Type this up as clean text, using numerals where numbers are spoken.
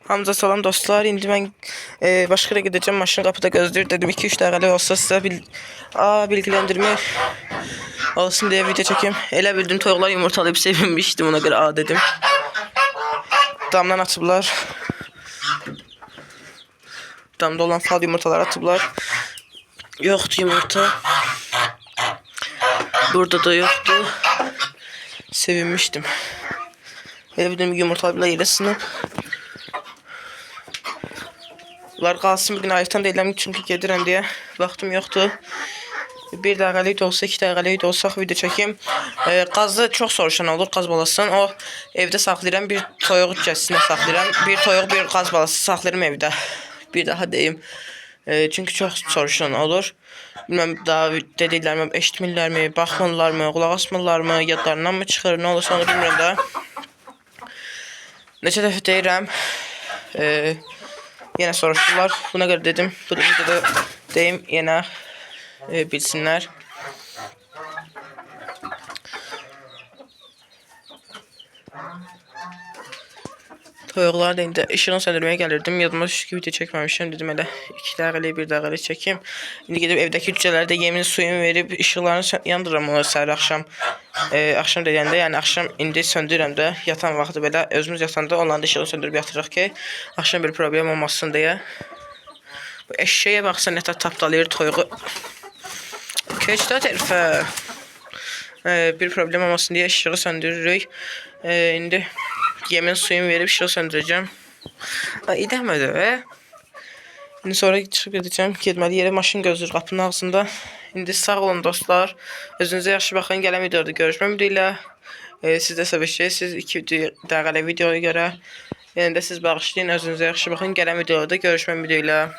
Hamza salam dostlar. İndi mən başqa yerə gedəcəm. Maşın qapıda gözləyir. Dedim 2-3 dəqiqəlik olsa sizə bilgiləndirmə olsun deyə video çəkeyim. Elə bildim toyuqlar yumurtalayıb sevinmişdim. Ona görə a dedim. Damdan atıblar. Damda olan fal yumurtalar atıblar. Yoxdur yumurta. Burada da yoktu. Sevinmiştim. Elə bildim yumurtalayıblar yerə sınıb. Bunlar qalsın, bugün ayıqdan deyiləm çünki gedirəm deyə vaxtım yoxdur. 1 dəqiqəlik də olsa, 2 dəqiqəlik də olsa video çəkeyim. Qazı çox soruşan olur, qaz balasın. O evdə saxlayıram, bir toyuq cəsinə saxlayıram. Bir toyuq, bir qaz balası saxlayıram evdə. Bir daha deyim. Çünki çox soruşan olur. Bilməm daha dediklərimi eşitmirlərmi, baxmırlarmı, qulaq asmırlarmı, yadlarından mı çıxır, nə olursa onu bilmirəm də. Neçə dəfə deyirəm. Yenə soruşdular. Buna görə dedim. Bu videoda deyim yenə bilsinlər. Toyuqlar da indi işığını söndürməyə gəlirdim. Yadıma düşdü ki video çəkməmişəm. Dedim elə 2 dəqiqəlik, 1 dəqiqəlik çəkeyim. İndi gedib evdəki cücələrə də yemin suyunu verib işıqlarını yandırıram ona səhər axşam. Axşam deyəndə, yəni axşam indi söndürürəm də yatan vaxtı belə özümüz yatanda onların da işığını söndürüb yatırıq ki, axşam bir problem olmasın deyə. Bu eşeğe baxsan nətə tapdalayır toyuğu. Keçdə tərəfə. Bir problem olmasın deyə işığı söndürürük. İndi yemin suyunu verib işığı söndürəcəm. İdəmədi və. İndi sonra çıxıb gedəcəm. Getməli yerə maşın gözləyir qapının ağzında. İndi sağ olun dostlar. Özünüzə yaxşı baxın. Gələn videoda görüşmək ümidilə. Siz də sevişəcəksiniz 2 dəqiqəlik videoya görə. Yəni də siz bağışlayın. Özünüzə yaxşı baxın. Gələn videoda görüşmək ümidilə.